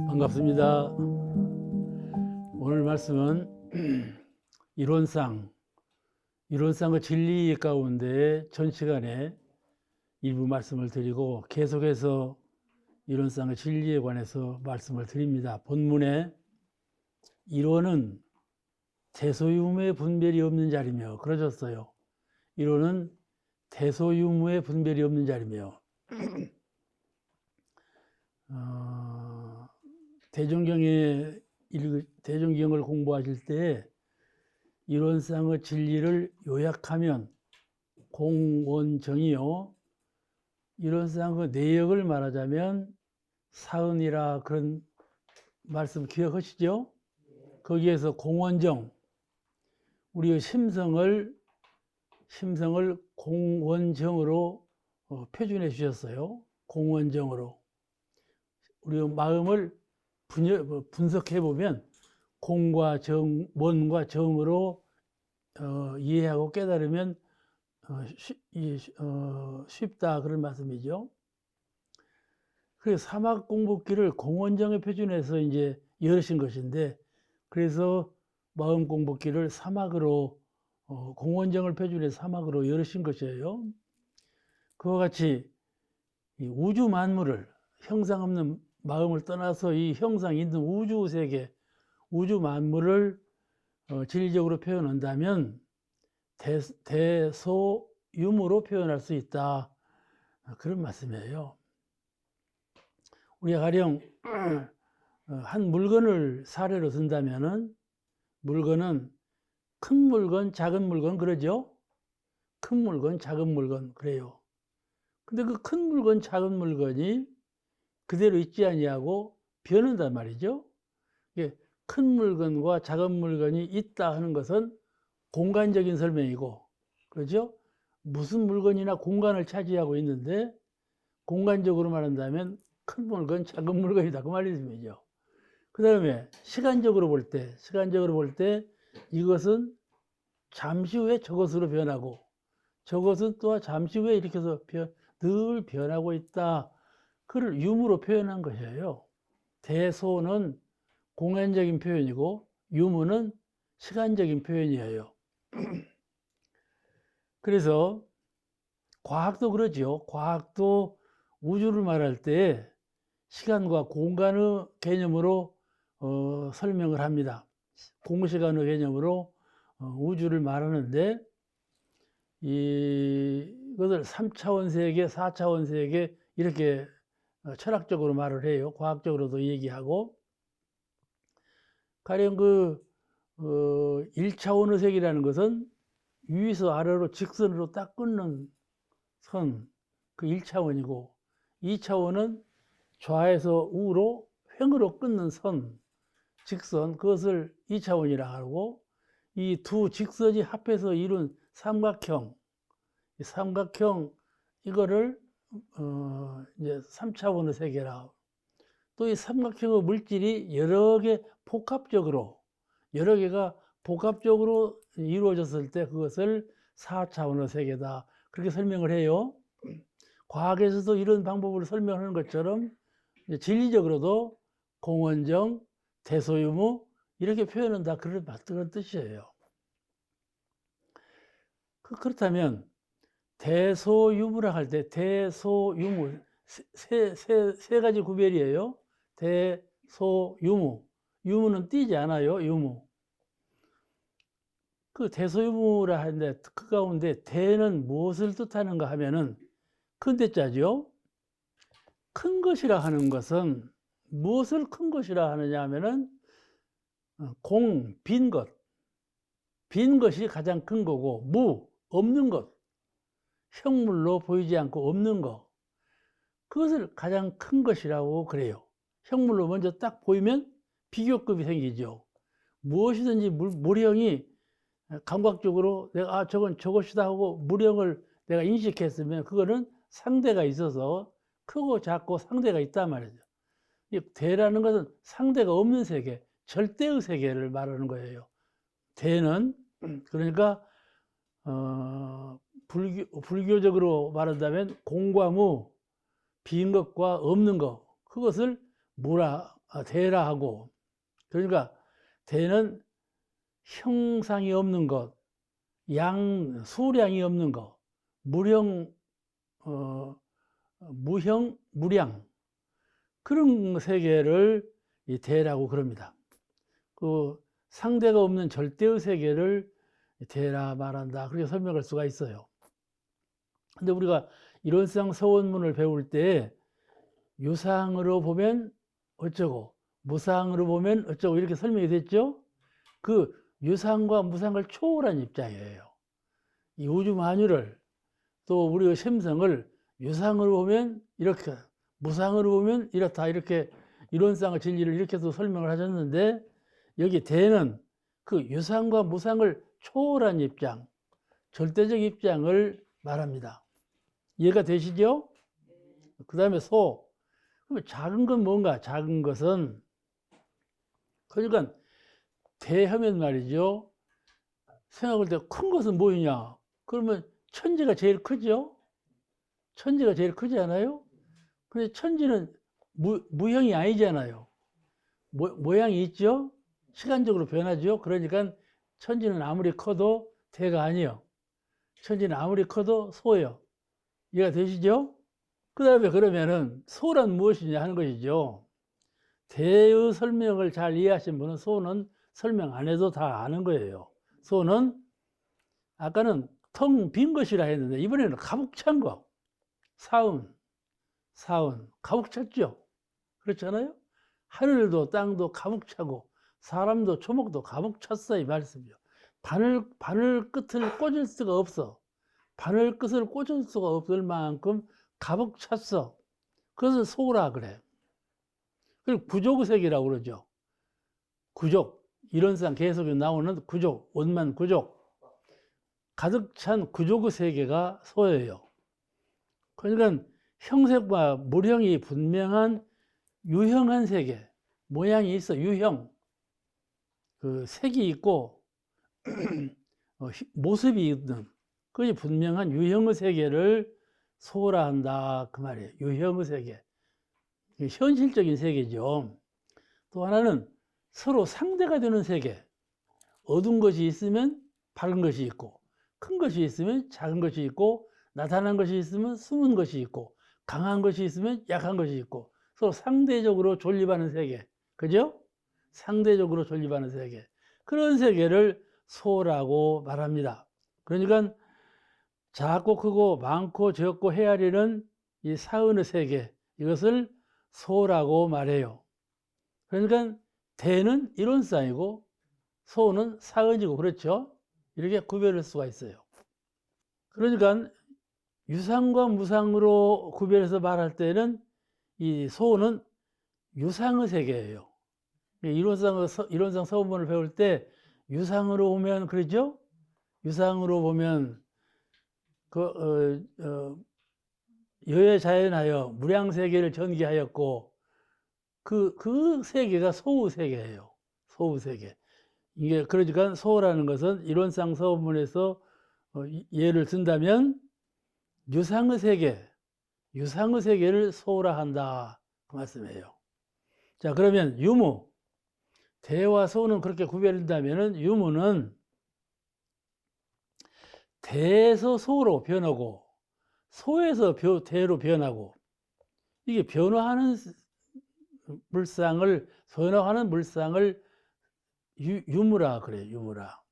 반갑습니다. 오늘 말씀은 이론상의 진리 가운데 전 시간에 일부 말씀을 드리고 계속해서 이론상의 진리에 관해서 말씀을 드립니다. 본문에 이론은 대소유무의 분별이 없는 자리며 그러셨어요. 이론은 대소유무의 분별이 없는 자리며 대종경을 공부하실 때 이론상의 진리를 요약하면 공원정이요, 이론상의 내역을 말하자면 사은이라 그런 말씀 기억하시죠? 거기에서 공원정, 우리의 심성을 공원정으로 표준해 주셨어요. 공원정으로. 우리의 마음을 분석해 보면 공과 정, 원과 정으로 이해하고 깨달으면 쉽다 그런 말씀이죠. 그래서 사막 공부기를 공원정에 표준해서 이제 열으신 것인데, 그래서 마음 공부기를 사막으로 공원정을 표준해서 사막으로 열으신 것이에요. 그와 같이 이 우주 만물을 형상 없는 마음을 떠나서 이 형상이 있는 우주 세계, 우주 만물을 진리적으로 표현한다면 대소유무로 표현할 수 있다. 그런 말씀이에요. 우리가 가령 한 물건을 사례로 든다면은 물건은 큰 물건, 작은 물건 그러죠? 큰 물건, 작은 물건 그래요. 근데 그 큰 물건, 작은 물건이 그대로 있지 아니하고 변한단 말이죠. 큰 물건과 작은 물건이 있다 하는 것은 공간적인 설명이고, 그렇죠? 무슨 물건이나 공간을 차지하고 있는데 공간적으로 말한다면 큰 물건, 작은 물건이다 그 말씀이죠. 그 다음에 시간적으로 볼 때 이것은 잠시 후에 저것으로 변하고 저것은 또한 잠시 후에 이렇게 해서 늘 변하고 있다. 그를 유무로 표현한 것이에요. 대소는 공간적인 표현이고 유무는 시간적인 표현이에요. 그래서 과학도 그러죠. 과학도 우주를 말할 때 시간과 공간의 개념으로 설명을 합니다. 공시간의 개념으로 우주를 말하는데 이것을 3차원 세계, 4차원 세계 이렇게 철학적으로 말을 해요. 과학적으로도 얘기하고. 가령 1차원의 세계라는 것은 위에서 아래로 직선으로 딱 끊는 선, 그 1차원이고 2차원은 좌에서 우로 횡으로 끊는 선, 직선, 그것을 2차원이라 하고, 이 두 직선이 합해서 이룬 삼각형, 이거를 이제 3차원의 세계라. 또 이 삼각형의 물질이 여러 개가 복합적으로 이루어졌을 때 그것을 4차원의 세계다. 그렇게 설명을 해요. 과학에서도 이런 방법으로 설명하는 것처럼 진리적으로도 공원정, 대소유무 이렇게 표현은 다 그런 뜻이에요. 그렇다면 대소유무라 할 때 대소유무 세 가지 구별이에요. 대소유무, 유무는 띄지 않아요. 유무. 그 대소유무라 하는데 그 가운데 대는 무엇을 뜻하는가 하면은 큰 대자죠. 큰 것이라 하는 것은 무엇을 큰 것이라 하느냐 하면은 빈 것이 가장 큰 거고, 없는 것, 형물로 보이지 않고 없는 것, 그것을 가장 큰 것이라고 그래요. 형물로 먼저 딱 보이면 비교급이 생기죠. 무엇이든지 물형이 감각적으로 내가 저건 저것이다 하고 물형을 내가 인식했으면 그거는 상대가 있어서 크고 작고 상대가 있단 말이죠. 대라는 것은 상대가 없는 세계, 절대의 세계를 말하는 거예요. 대는 그러니까 불교적으로 말한다면 공과 무, 빈 것과 없는 것, 그것을 대라 하고, 그러니까 대는 형상이 없는 것, 수량이 없는 것, 무형, 무량, 그런 세계를 이 대라고 그럽니다. 그 상대가 없는 절대의 세계를 대라 말한다, 그렇게 설명할 수가 있어요. 근데 우리가 이론상 서원문을 배울 때 유상으로 보면 어쩌고 무상으로 보면 어쩌고 이렇게 설명이 됐죠. 그 유상과 무상을 초월한 입장이에요. 이 우주 만유를, 또 우리의 sem성을 유상으로 보면 이렇게, 무상으로 보면 이렇다, 이렇게 이론상의 진리를 이렇게 또 설명을 하셨는데, 여기 대는 그 유상과 무상을 초월한 입장, 절대적 입장을 말합니다. 이해가 되시죠? 그 다음에 소. 그러면 작은 건 뭔가? 작은 것은, 그러니까 대하면 말이죠. 생각할 때 큰 것은 뭐냐? 그러면 천지가 제일 크죠? 천지가 제일 크지 않아요? 근데 천지는 무형이 아니잖아요. 모양이 있죠? 시간적으로 변하죠? 그러니까 천지는 아무리 커도 대가 아니요. 천지는 아무리 커도 소요. 이해가 되시죠? 그 다음에 그러면은 소란 무엇이냐 하는 것이죠. 대의 설명을 잘 이해하신 분은 소는 설명 안 해도 다 아는 거예요. 소는 아까는 텅 빈 것이라 했는데 이번에는 가득 찬 거. 사운, 가득 찼죠. 그렇잖아요. 하늘도 땅도 가득 차고 사람도 초목도 가득 찼어, 이 말씀이요. 바늘 끝을 꽂을 수가 없어. 바늘 끝을 꽂을 수가 없을 만큼 가득 찼어. 그래서 소라 그래. 그리고 구족색이라고 그러죠. 구족, 이론상 계속 나오는 구족, 원만 구족, 가득 찬 구족의 세계가 소예요. 그러니까 형색과 무형이 분명한 유형한 세계, 모양이 있어. 유형, 그 색이 있고 모습이 있는, 그것이 분명한 유형의 세계를 소라 한다, 그 말이에요. 유형의 세계, 현실적인 세계죠. 또 하나는 서로 상대가 되는 세계. 어두운 것이 있으면 밝은 것이 있고, 큰 것이 있으면 작은 것이 있고, 나타난 것이 있으면 숨은 것이 있고, 강한 것이 있으면 약한 것이 있고, 서로 상대적으로 존립하는 세계. 그죠? 상대적으로 존립하는 세계. 그런 세계를 소라고 말합니다. 그러니까 작고 크고 많고 적고 헤아리는 이 사은의 세계, 이것을 소라고 말해요. 그러니까 대는 이론상이고 소는 사은이고, 그렇죠? 이렇게 구별할 수가 있어요. 그러니까 유상과 무상으로 구별해서 말할 때는 이 소는 유상의 세계예요. 이론상 서문을 배울 때 유상으로 보면, 그러죠? 유상으로 보면 여여자연하여 무량세계를 전개하였고, 그 세계가 소의 세계예요. 소의 세계. 이게 그러니까 소라는 것은 이론상 서문에서 예를 든다면 유상의 세계를 소라 한다, 그 말씀이에요. 자, 그러면 유무, 대와 소는 그렇게 구별된다면 유무는 대에서 소로 변하고 소에서 대로 변하고, 이게 변화하는 물상을 유무라 그래요. 유무라.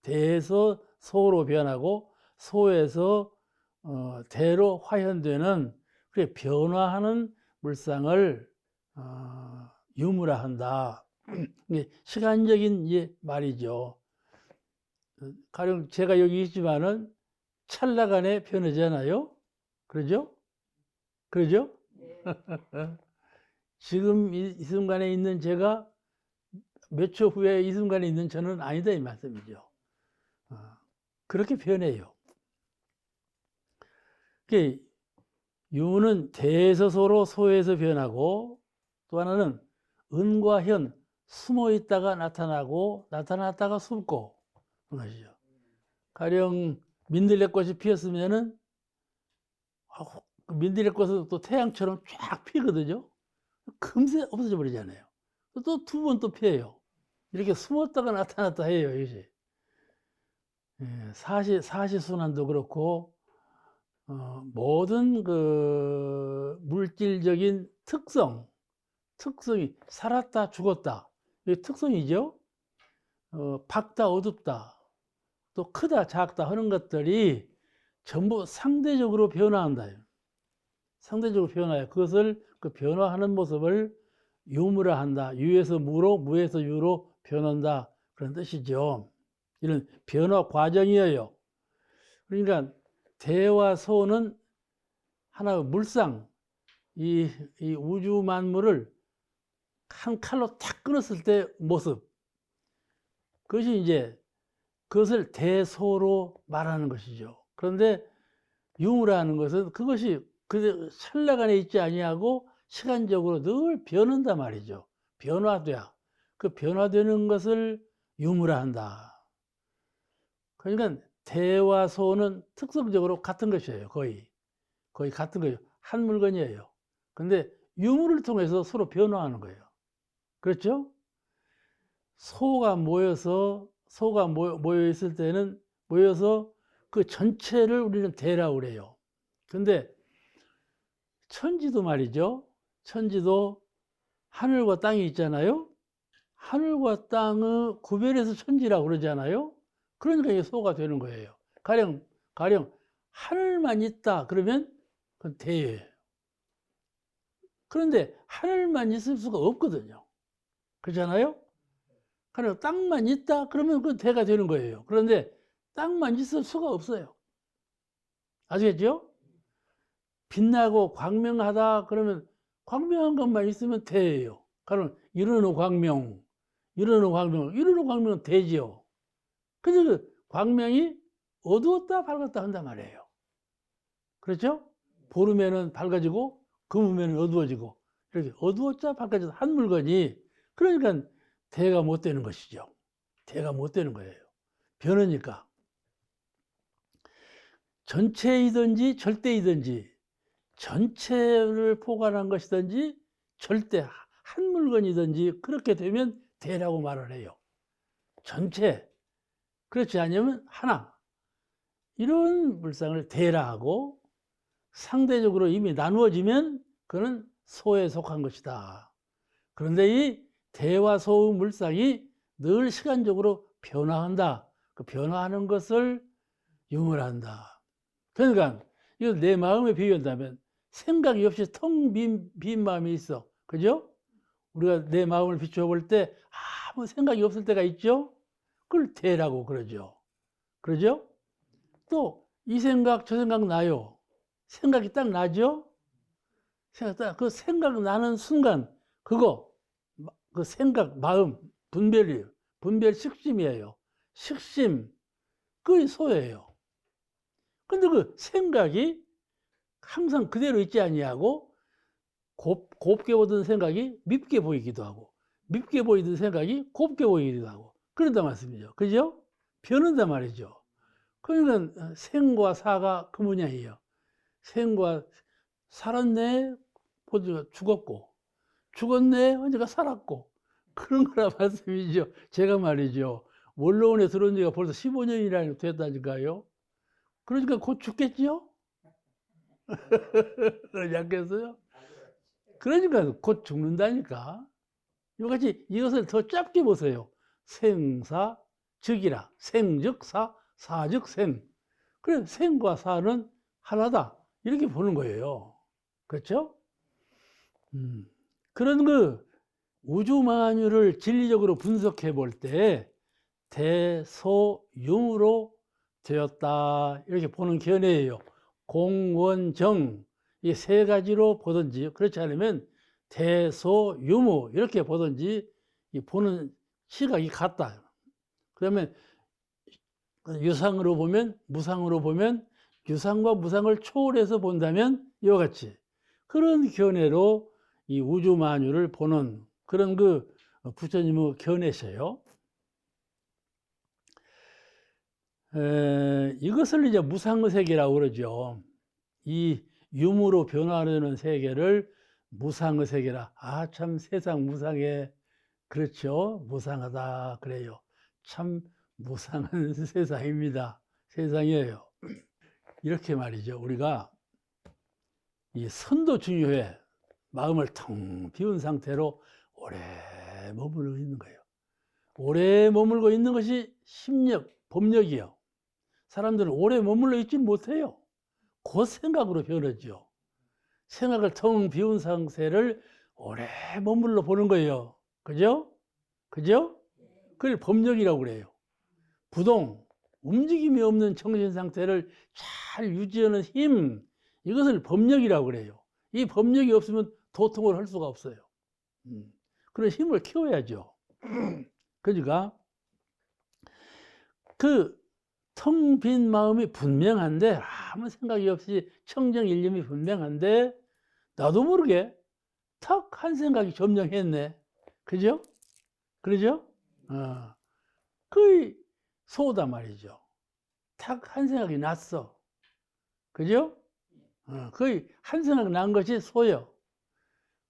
대에서 소로 변하고 소에서 대로 화현되는, 그래 변화하는 물상을 유무라 한다. 시간적인 말이죠. 가령 제가 여기 있지만은 찰나간에 변하잖아요. 그러죠? 그러죠? 네. 지금 이 순간에 있는 제가 몇 초 후에 이 순간에 있는 저는 아니다, 이 말씀이죠. 그렇게 변해요. 유는 대에서 소로 소에서 변하고, 또 하나는 은과 현, 숨어 있다가 나타나고 나타났다가 숨고, 그런 것이죠. 가령 민들레꽃이 피었으면은 민들레꽃은 또 태양처럼 쫙 피거든요. 금세 없어져 버리잖아요. 또 두 번 또 피어요. 이렇게 숨었다가 나타났다 해요, 이것이. 예, 사시순환도 그렇고, 모든 그 물질적인 특성이 살았다, 죽었다. 이게 특성이죠. 밝다, 어둡다, 또 크다, 작다 하는 것들이 전부 상대적으로 변화한다. 상대적으로 변화해요. 그것을 그 변화하는 모습을 유무라 한다. 유에서 무로, 무에서 유로 변한다. 그런 뜻이죠. 이런 변화 과정이에요. 그러니까 대와 소는 하나의 물상, 이 우주 만물을 한 칼로 탁 끊었을 때 모습. 그것이 이제 그것을 대소로 말하는 것이죠. 그런데 유무라는 것은 그것이 그 찰나간에 있지 아니하고 시간적으로 늘 변한단 말이죠. 변화돼야. 그 변화되는 것을 유무라 한다. 그러니까 대와 소는 특성적으로 같은 것이에요. 거의 같은 거예요. 한 물건이에요. 근데 유무를 통해서 서로 변화하는 거예요. 그렇죠? 소가 모여 있을 때는 모여서 그 전체를 우리는 대라고 그래요. 근데 천지도 말이죠. 천지도 하늘과 땅이 있잖아요. 하늘과 땅의 구별해서 천지라고 그러잖아요. 그러니까 이게 소가 되는 거예요. 가령 하늘만 있다 그러면 그건 대예요. 그런데 하늘만 있을 수가 없거든요. 그렇잖아요. 가령 땅만 있다 그러면 그건 대가 되는 거예요. 그런데 땅만 있을 수가 없어요. 아시겠죠? 빛나고 광명하다 그러면 광명한 것만 있으면 대예요. 그럼 이르는 광명은 대지요. 근데 그 광명이 어두웠다 밝았다 한단 말이에요. 그렇죠? 보름에는 밝아지고 금음에는 어두워지고 이렇게 어두웠다 밝아지다 한 물건이 그러니까 대가 못 되는 것이죠. 대가 못 되는 거예요. 변하니까. 전체이든지 절대이든지 전체를 포괄한 것이든지 절대 한 물건이든지 그렇게 되면 대라고 말을 해요. 전체. 그렇지 않으면 하나. 이런 물상을 대라 하고 상대적으로 이미 나누어지면 그는 소에 속한 것이다. 그런데 이 대와 소의 물상이 늘 시간적으로 변화한다. 그 변화하는 것을 유물한다. 그러니까 이거 내 마음에 비유한다면 생각이 없이 텅 빈 마음이 있어. 그죠? 우리가 내 마음을 비추어 볼 때 아무 생각이 없을 때가 있죠? 그걸 대라고 그러죠. 그러죠? 또 이 생각 저 생각 나요. 생각이 딱 나죠? 그 생각 나는 순간 그거 그 생각 마음 분별 식심이에요. 식심 그게 소예요. 근데 그 생각이 항상 그대로 있지 아니하고 곱게 보던 생각이 밉게 보이기도 하고 밉게 보이던 생각이 곱게 보이기도 하고 그런단 말씀이죠. 그죠? 변한단 말이죠. 그러니까 생과 사가 그 문양이에요. 생과 살았네 보니까 죽었고 죽었네 언제가 살았고 그런 거라 말씀이죠. 제가 말이죠. 원로원에 들어온 지가 벌써 15년이나 됐다니까요. 그러니까 곧 죽겠지요? 그러지 않겠어요? 그러니까 곧 죽는다니까. 이같이 이것을 더 짧게 보세요. 생사 즉이라. 생즉 사, 사즉 생. 그래 생과 사는 하나다. 이렇게 보는 거예요. 그렇죠? 그런 그 우주 만유를 진리적으로 분석해 볼 때 대소융으로 되었다. 이렇게 보는 견해예요. 공원정 이 세 가지로 보든지 그렇지 않으면 대소유무 이렇게 보든지 보는 시각이 같다. 그러면 유상으로 보면 무상으로 보면 유상과 무상을 초월해서 본다면 이와 같이 그런 견해로 이 우주 만유를 보는 그런 그 부처님의 견해세요. 이것을 이제 무상의 세계라고 그러죠. 이 유무로 변화되는 세계를 무상의 세계라. 아, 참 세상 무상해. 그렇죠. 무상하다 그래요. 참 무상한 세상입니다. 세상이에요. 이렇게 말이죠. 우리가 이 선도 중요해. 마음을 텅 비운 상태로 오래 머물고 있는 거예요. 오래 머물고 있는 것이 심력, 법력이요. 사람들은 오래 머물러 있지 못해요. 그 생각으로 변하죠. 생각을 텅 비운 상태를 오래 머물러 보는 거예요. 그죠? 그죠? 그걸 법력이라고 그래요. 부동, 움직임이 없는 정신 상태를 잘 유지하는 힘, 이것을 법력이라고 그래요. 이 법력이 없으면 도통을 할 수가 없어요. 그런 힘을 키워야죠. 그러니까 그 텅 빈 마음이 분명한데, 아무 생각이 없이 청정일념이 분명한데, 나도 모르게 턱 한 생각이 점령했네. 그죠? 그러죠? 거의 소다 말이죠. 탁 한 생각이 났어. 그죠? 거의 한 생각 난 것이 소요.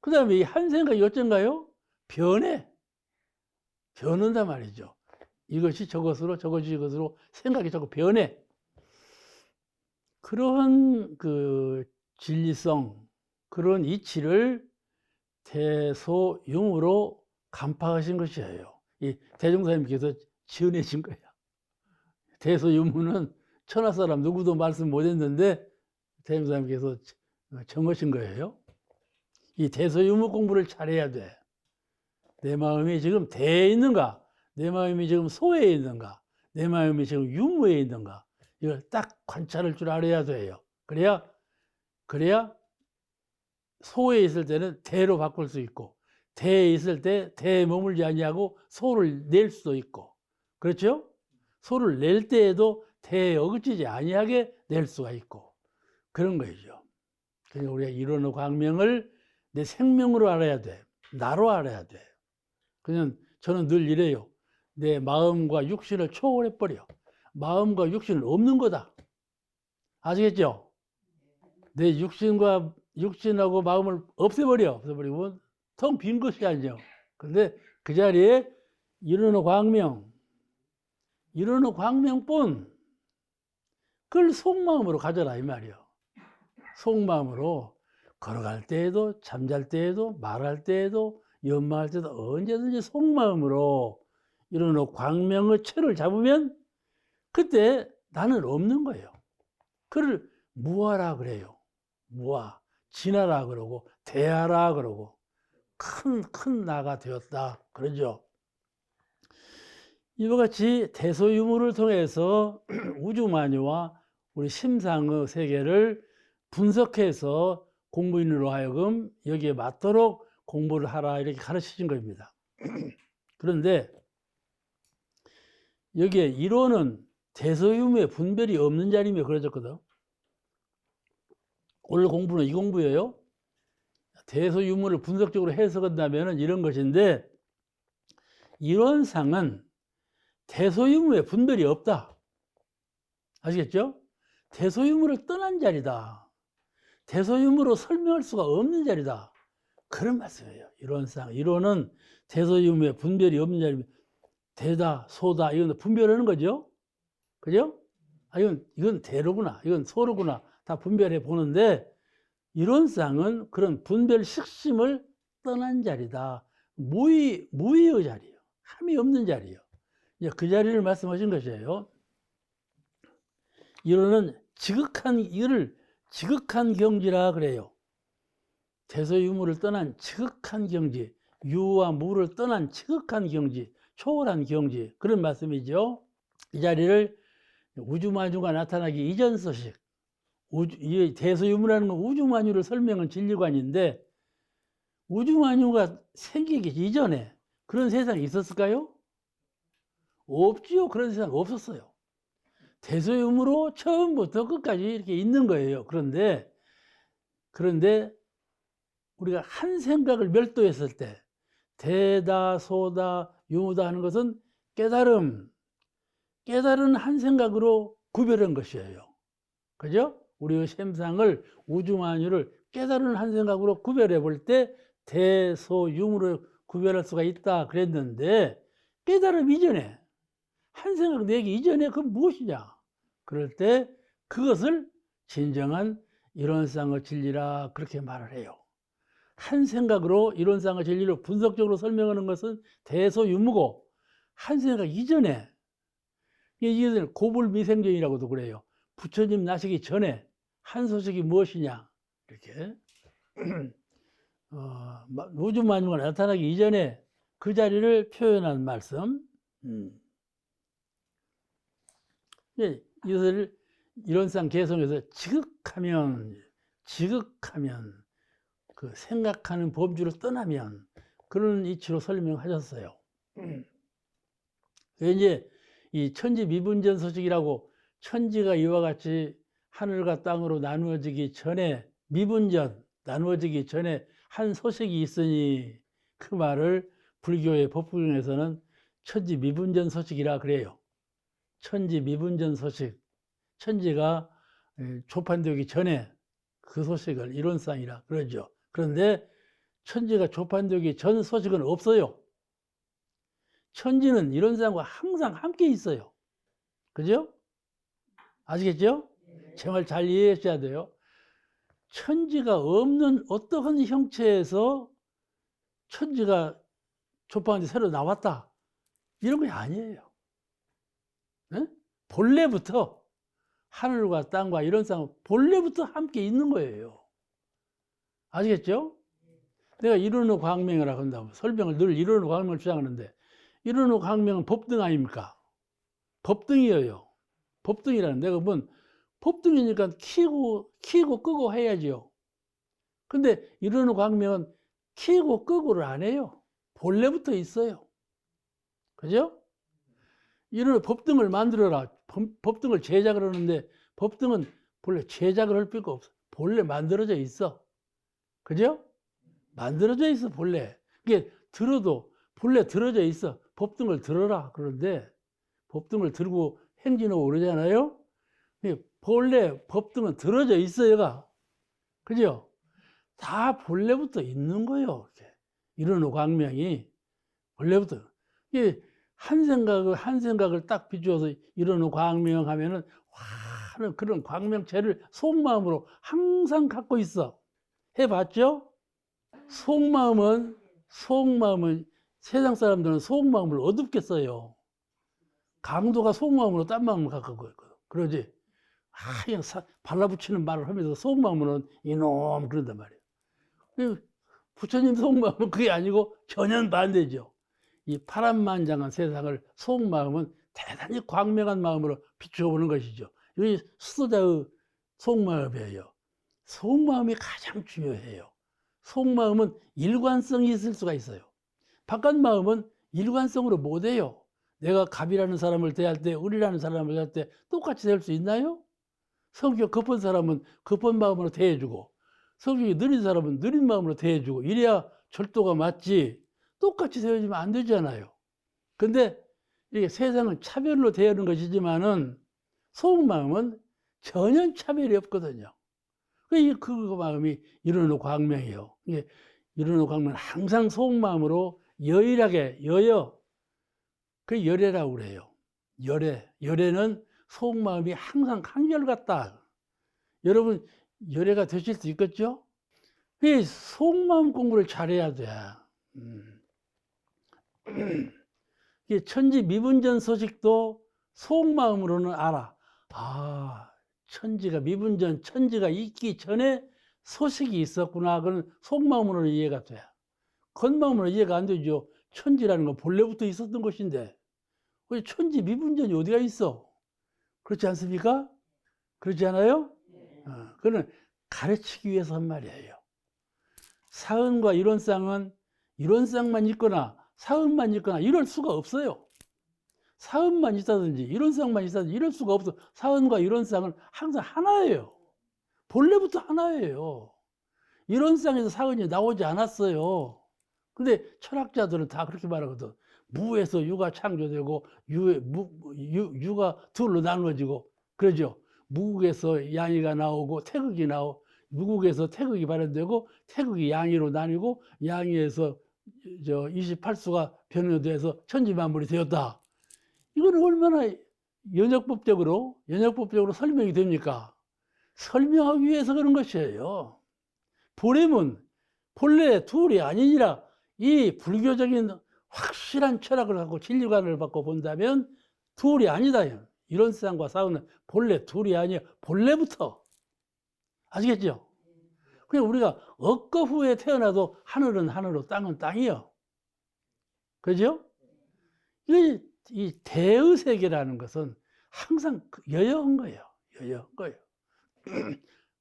그 다음에 이 한 생각이 어쩐가요? 변한단 말이죠. 이것이 저것으로, 저것이 이것으로 생각이 자꾸 변해. 그런 그 진리성, 그런 이치를 대소융으로 간파하신 것이에요. 이 대종사님께서 지어내신 거야. 대소유무는 천하 사람 누구도 말씀 못했는데 대종사님께서 정하신 거예요. 이 대소유무 공부를 잘해야 돼. 내 마음이 지금 대에 있는가? 내 마음이 지금 소에 있는가? 내 마음이 지금 유무에 있는가? 이걸 딱 관찰할 줄 알아야 돼요. 그래야 소에 있을 때는 대로 바꿀 수 있고, 대에 있을 때 대에 머물지 아니하고 소를 낼 수도 있고, 그렇죠? 소를 낼 때에도 대에 어긋지지 아니하게 낼 수가 있고, 그런 거죠. 그러니까 우리가 이론의 광명을 내 생명으로 알아야 돼. 나로 알아야 돼. 그냥 저는 늘 이래요. 내 마음과 육신을 초월해버려. 마음과 육신은 없는 거다. 아시겠죠? 내 육신하고 마음을 없애버리고 텅 빈 것이 아니죠. 근데 그 자리에 이르는 광명뿐 그걸 속마음으로 가져라 이 말이요. 속마음으로 걸어갈 때에도, 잠잘 때에도, 말할 때에도, 연마할 때도 언제든지 속마음으로 이르는 광명의 체를 잡으면 그때 나는 없는 거예요. 그를 무아라 그래요. 무아, 진하라 그러고 대하라 그러고 큰 나가 되었다 그러죠. 이와 같이 대소유무를 통해서 우주만유와 우리 심상의 세계를 분석해서 공부인으로 하여금 여기에 맞도록 공부를 하라 이렇게 가르치신 겁니다. 그런데 여기에 이론은 대소유무의 분별이 없는 자리며 그러졌거든. 오늘 공부는 이 공부예요. 대소유무를 분석적으로 해석한다면 이런 것인데, 이론상은 대소유무의 분별이 없다. 아시겠죠? 대소유무를 떠난 자리다. 대소유무로 설명할 수가 없는 자리다. 그런 말씀이에요. 이론상. 이론은 대소유무의 분별이 없는 자리면 대다, 소다, 이건 분별하는 거죠. 그죠? 아, 이건 대로구나. 이건 소로구나. 다 분별해 보는데, 이론상은 그런 분별 식심을 떠난 자리다. 무의의 자리예요. 함이 없는 자리예요. 그 자리를 말씀하신 것이에요. 이거는 이를 지극한 경지라 그래요. 대소유무를 떠난 지극한 경지, 유와 무를 떠난 지극한 경지, 초월한 경지, 그런 말씀이죠. 이 자리를 우주만유가 나타나기 이전 소식, 이 대소유무라는 건 우주만유를 설명한 진리관인데, 우주만유가 생기기 이전에 그런 세상이 있었을까요? 없지요. 그런 세상 없었어요. 대소유무로 처음부터 끝까지 이렇게 있는 거예요. 그런데 우리가 한 생각을 멸도했을 때 대다, 소다, 유무다 하는 것은 깨달음, 깨달은 한 생각으로 구별한 것이에요. 그죠? 우리의 셈상을, 우주만유를 깨달은 한 생각으로 구별해 볼 때 대소융으로 구별할 수가 있다 그랬는데, 깨달음 이전에, 한 생각 내기 이전에 그건 무엇이냐? 그럴 때 그것을 진정한 이론상의 진리라 그렇게 말을 해요. 한 생각으로 이론상의 진리를 분석적으로 설명하는 것은 대소유무고, 한 생각 이전에, 이것을 고불미생전이라고도 그래요. 부처님 나시기 전에 한 소식이 무엇이냐, 이렇게 우주만유가 나타나기 이전에 그 자리를 표현한 말씀. 이것을 이론상 개성에서 지극하면 그 생각하는 범주를 떠나면, 그런 이치로 설명하셨어요. 이제 이 천지미분전 소식이라고, 천지가 이와 같이 하늘과 땅으로 나누어지기 전에, 미분전 나누어지기 전에 한 소식이 있으니, 그 말을 불교의 법국에서는 천지미분전 소식이라 그래요. 천지미분전 소식, 천지가 조판되기 전에 그 소식을 이론상이라 그러죠. 그런데 천지가 조판되기 전 소식은 없어요. 천지는 이론상과 항상 함께 있어요. 그죠? 아시겠죠? 제 말 잘 이해하셔야 돼요. 천지가 없는 어떠한 형체에서 천지가 조판이 새로 나왔다, 이런 게 아니에요. 네? 본래부터 하늘과 땅과 이론상 본래부터 함께 있는 거예요. 아시겠죠? 내가 이론의 광명이라고 한다고 설명을 늘 이론의 광명을 주장하는데, 이론의 광명은 법등 아닙니까? 법등이에요. 법등이라는, 내가 뭔 법등이니까 키고 끄고 해야죠. 근데 이론의 광명은 키고 끄고를 안 해요. 본래부터 있어요. 그죠? 이런 법등을 만들어라. 법등을 제작을 하는데, 법등은 본래 제작을 할 필요가 없어. 본래 만들어져 있어. 그죠? 만들어져 있어, 본래. 이게 들어도 본래 들어져 있어. 법등을 들어라. 그런데 법등을 들고 행진하고 그러잖아요. 본래 법등은 들어져 있어요가. 그죠? 다 본래부터 있는 거예요. 이런 광명이 본래부터. 이게 한 생각을 딱 비추어서 이런 광명 하면은 화는 그런 광명체를 속마음으로 항상 갖고 있어. 해봤죠? 속마음은 세상 사람들은 속마음을 어둡게 써요. 강도가 속마음으로 딴 마음을 갖고 있거든. 그러지. 그냥 발라붙이는 말을 하면서 속마음으로는 이놈 그런단 말이에요. 부처님 속마음은 그게 아니고 전혀 반대죠. 이 파란만장한 세상을 속마음은 대단히 광명한 마음으로 비추어 보는 것이죠. 이게 수도자의 속마음이에요. 속마음이 가장 중요해요. 속마음은 일관성이 있을 수가 있어요. 바깥 마음은 일관성으로 못 해요. 내가 갑이라는 사람을 대할 때, 을이라는 사람을 대할 때 똑같이 될 수 있나요? 성격 급한 사람은 급한 마음으로 대해주고, 성격이 느린 사람은 느린 마음으로 대해주고, 이래야 절도가 맞지. 똑같이 대해주면 안 되잖아요. 근데 이게 세상은 차별로 대하는 것이지만은 속마음은 전혀 차별이 없거든요. 그 마음이 이르는 광명이에요. 이르는 광명은 항상 속마음으로 여일하게 여여. 그 열애라고 그래요. 열애는 속마음이 항상 한결같다. 여러분 열애가 되실 수 있겠죠? 속마음 공부를 잘해야 돼. 천지 미분전 소식도 속마음으로는 알아. 천지가 있기 전에 소식이 있었구나. 그건 속마음으로는 이해가 돼. 겉마음으로는 이해가 안 되죠. 천지라는 건 본래부터 있었던 것인데, 천지 미분전이 어디가 있어? 그렇지 않습니까? 그렇지 않아요? 그거는 가르치기 위해서 한 말이에요. 사은과 이론상은 이론상만 있거나 사은만 있거나 이럴 수가 없어요. 사은만 있다든지 이론상만 있다든지 이럴 수가 없어. 사은과 이론상은 항상 하나예요. 본래부터 하나예요. 이론상에서 사은이 나오지 않았어요. 근데 철학자들은 다 그렇게 말하거든. 무에서 유가 창조되고 유가 둘로 나누어지고 그러죠. 무국에서 양이가 나오고 태극이 나오고 무국에서 태극이 발현되고 태극이 양이로 나뉘고 양이에서 28수가 변화돼서 천지만물이 되었다. 이건 얼마나 연역법적으로 설명이 됩니까? 설명하기 위해서 그런 것이에요. 보렘은 본래 둘이 아니니라. 이 불교적인 확실한 철학을 갖고 진리관을 갖고 본다면 둘이 아니다. 이런 세상과 싸우는 본래 둘이 아니에요. 본래부터. 아시겠죠? 그냥 우리가 억거 후에 태어나도 하늘은 하늘로 땅은 땅이요. 그죠? 이 대의 세계라는 것은 항상 여여한 거예요. 여여한 거예요.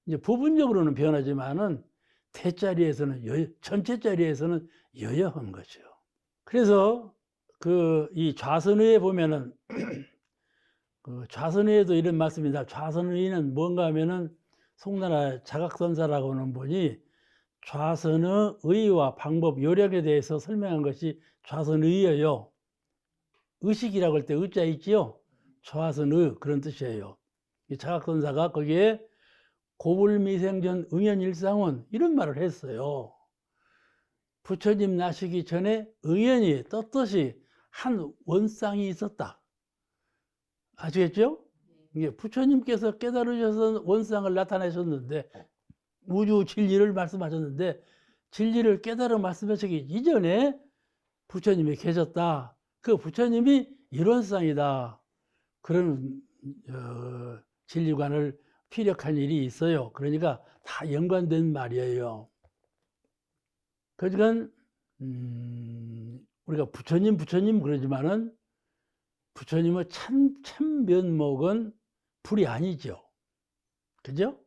이제 부분적으로는 변하지만은 대자리에서는 전체 자리에서는 여여한 거죠. 그래서 이 좌선의에 보면은 그 좌선의에도 이런 말씀입니다. 좌선의는 뭔가 하면은 송나라 자각선사라고 하는 분이 좌선의 의와 방법, 요령에 대해서 설명한 것이 좌선의예요. 의식이라고 할 때 의자 있지요. 좌선의 그런 뜻이에요. 이 자각선사가 거기에 고불미생전 응연일상원 이런 말을 했어요. 부처님 나시기 전에 응연이 떴듯이 한 원상이 있었다. 아시겠죠? 이게 부처님께서 깨달으셔서 원상을 나타내셨는데 우주 진리를 말씀하셨는데 진리를 깨달아 말씀하시기 이전에 부처님이 계셨다. 그 부처님이 일원상이다. 그런 진리관을 피력한 일이 있어요. 그러니까 다 연관된 말이에요. 그러니까 우리가 부처님 그러지만은 부처님의 참면목은 불이 아니죠. 그죠?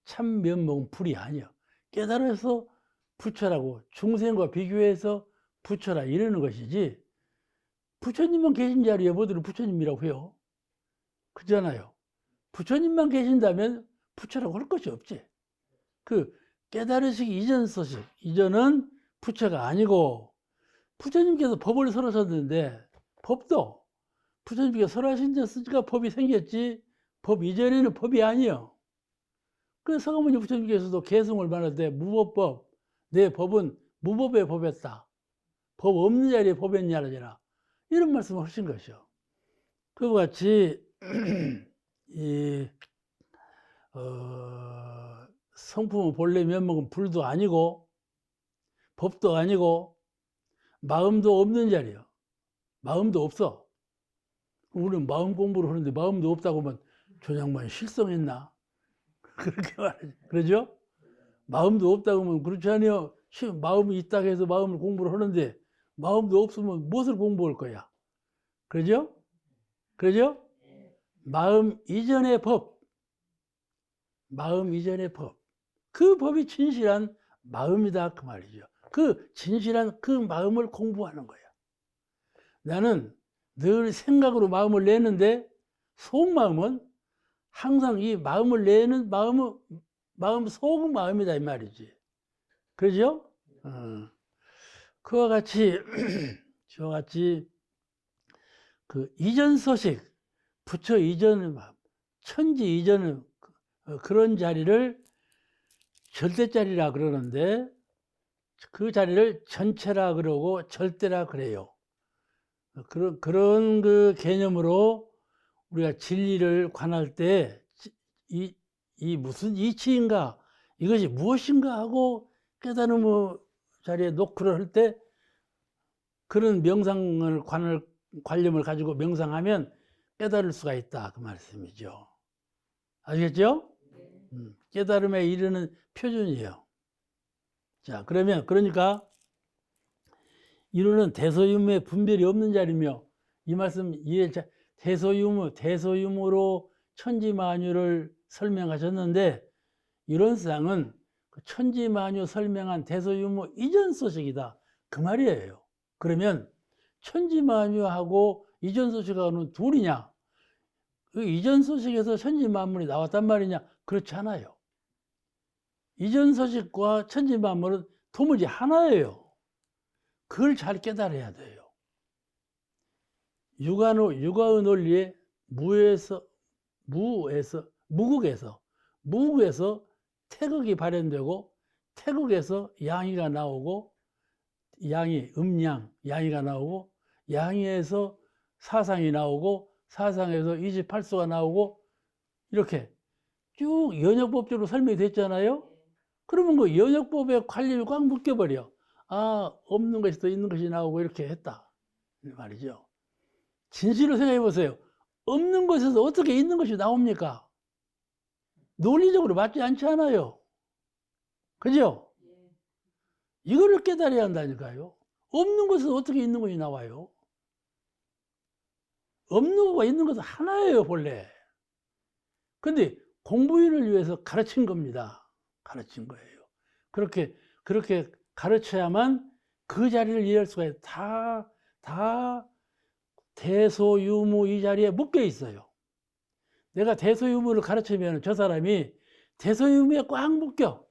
참면목은 불이 아니요. 깨달아서 부처라고 중생과 비교해서 부처라 이러는 것이지 부처님만 계신 자리에 뭐들을 부처님이라고 해요. 그잖아요. 부처님만 계신다면 부처라고 할 것이 없지. 그 깨달으시기 이전 소식, 이전은 부처가 아니고 부처님께서 법을 설하셨는데 법도 부처님께서 설하셨으니까 법이 생겼지 법 이전에는 법이 아니에요. 그래서 서가모니 부처님께서도 개성을 말할 때 무법법, 내 법은 무법의 법이었다. 법 없는 자리에 법이었냐라 이런 말씀을 하신 것이요. 그와 같이 성품은 본래 면목은 불도 아니고 법도 아니고 마음도 없는 자리요. 마음도 없어. 우리는 마음 공부를 하는데 마음도 없다고 하면 저 양반이 실성했나? 그렇게 말하지. 그러죠? 마음도 없다고 하면 그렇지 않아요. 마음이 있다고 해서 마음을 공부를 하는데 마음도 없으면 무엇을 공부할 거야? 그러죠? 그러죠? 마음 이전의 법. 마음 이전의 법. 그 법이 진실한 마음이다. 그 말이죠. 그 진실한 그 마음을 공부하는 거야. 나는 늘 생각으로 마음을 내는데 속마음은 항상 이 마음을 내는 마음 속 마음이다 이 말이지. 그러죠? 그와 같이 저와 같이 그 이전 소식, 부처 이전의 마음, 천지 이전의 그런 자리를 절대자리라 그러는데 그 자리를 전체라 그러고 절대라 그래요. 그런 그 개념으로 우리가 진리를 관할 때 이 무슨 이치인가 이것이 무엇인가 하고 깨달음 자리에 노크를 할 때 그런 명상을 관념을 가지고 명상하면 깨달을 수가 있다 그 말씀이죠. 아시겠죠? 깨달음에 이르는 표준이에요. 자, 그러니까 이루는 대소유무의 분별이 없는 자리며 이 말씀 이해 대소유무로 천지만유를 설명하셨는데 이런 세상은 천지만유 설명한 대소유무 이전 소식이다 그 말이에요. 그러면 천지만유하고 이전 소식하고는 둘이냐? 그 이전 소식에서 천지만물이 나왔단 말이냐? 그렇지 않아요. 이전 소식과 천지만물은 도무지 하나예요. 그걸 잘 깨달아야 돼요. 육아의 논리에 무국에서 태극이 발현되고 태극에서 양이가 나오고 양이가 나오고 양이에서 사상이 나오고 사상에서 28소가 나오고 이렇게 쭉 연역법적으로 설명이 됐잖아요. 그러면 그 연역법에 관념이 꽉 묶여버려. 없는 것이 더 있는 것이 나오고 이렇게 했다 말이죠. 진실로 생각해 보세요. 없는 것에서 어떻게 있는 것이 나옵니까? 논리적으로 맞지 않지 않아요. 그죠? 이거를 깨달아야 한다니까요. 없는 것에서 어떻게 있는 것이 나와요? 없는 것과 있는 것은 하나예요, 본래. 근데 공부인을 위해서 가르친 겁니다. 가르친 거예요. 그렇게 가르쳐야만 그 자리를 이해할 수가 있어요. 다 대소유무 이 자리에 묶여 있어요. 내가 대소유무를 가르치면 저 사람이 대소유무에 꽉 묶여.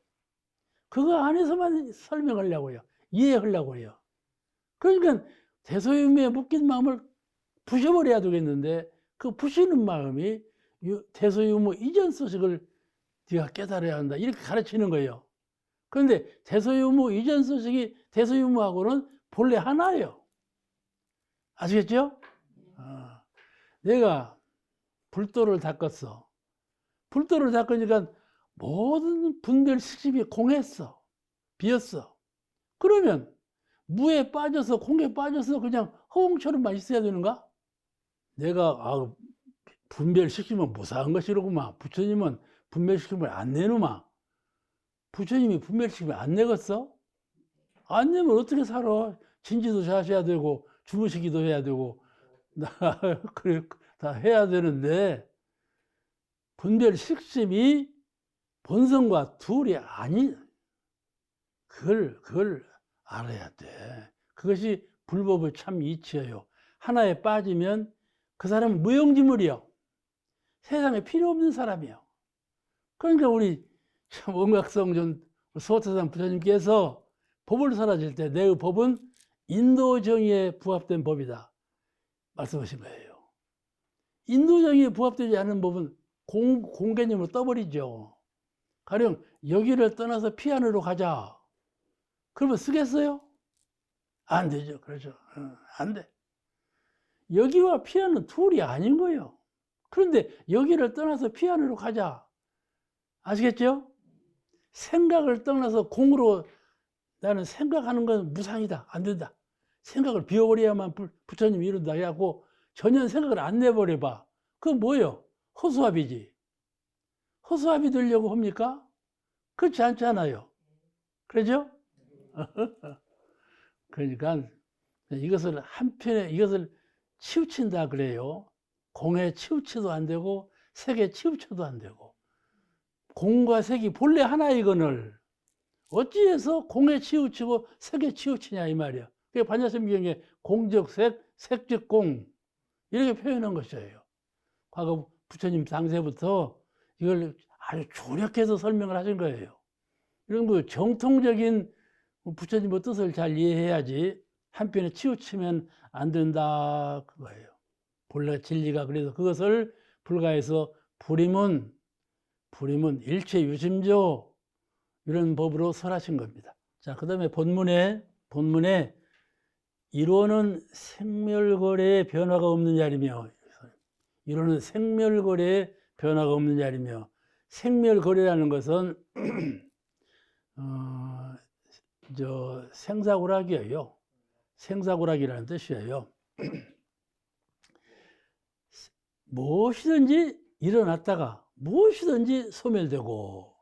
그거 안에서만 설명하려고요. 이해하려고 해요. 그러니까 대소유무에 묶인 마음을 부셔버려야 되겠는데 그 부시는 마음이 대소유무 이전 소식을 네가 깨달아야 한다. 이렇게 가르치는 거예요. 그런데 대소유무 이전 소식이 대소유무하고는 본래 하나예요. 아시겠죠? 내가 불도를 닦았어. 불도를 닦으니까 모든 분별 식심이 공했어. 비었어. 그러면 무에 빠져서 공에 빠져서 그냥 허공처럼만 있어야 되는가? 내가 분별시키면 무사한 것이로구만. 부처님은 분별시키면 안 내누마. 부처님이 분별시키면 안 내겠어? 안 내면 어떻게 살아? 진지도 자셔야 되고 주무시기도 해야 되고 그래 다 해야 되는데 분별식심이 본성과 둘이 아니. 그걸 알아야 돼. 그것이 불법의 참 이치예요. 하나에 빠지면 그 사람은 무용지물이요. 세상에 필요 없는 사람이요. 그러니까 우리 참 원각성전 소태산 부처님께서 법을 설하실 때 내 법은 인도정의에 부합된 법이다 말씀하신 거예요. 인도정의에 부합되지 않은 법은 공개념으로 떠버리죠. 가령 여기를 떠나서 피안으로 가자. 그러면 쓰겠어요? 안 되죠. 그렇죠. 안 돼. 여기와 피안은 둘이 아닌 거예요. 그런데 여기를 떠나서 피안으로 가자. 아시겠죠? 생각을 떠나서 공으로 나는 생각하는 건 무상이다. 안 된다. 생각을 비워버려야만 부처님이 이룬다 해갖고 전혀 생각을 안 내버려봐. 그건 뭐예요? 허수아비지. 허수아비 되려고 합니까? 그렇지 않잖아요. 그러죠? 그러니까 이것을 한편에 이것을 치우친다 그래요. 공에 치우쳐도 안 되고 색에 치우쳐도 안 되고 공과 색이 본래 하나이거늘 어찌해서 공에 치우치고 색에 치우치냐 이 말이야. 그게 반야심경에 공적색, 색적공 이렇게 표현한 것이에요. 과거 부처님 당세부터 이걸 아주 조력해서 설명을 하신 거예요. 이런 거 정통적인 부처님의 뜻을 잘 이해해야지 한편에 치우치면 안 된다 그거예요. 본래 진리가 그래서 그것을 불가해서 불임은 일체 유심조 이런 법으로 설하신 겁니다. 자, 그 다음에 본문에 이론은 생멸거래에 변화가 없는 자리며 이론은 생멸거래에 변화가 없는 자리며 생멸거래라는 것은 생사고락이에요. 생사고락이라는 뜻이에요. 무엇이든지 일어났다가 무엇이든지 소멸되고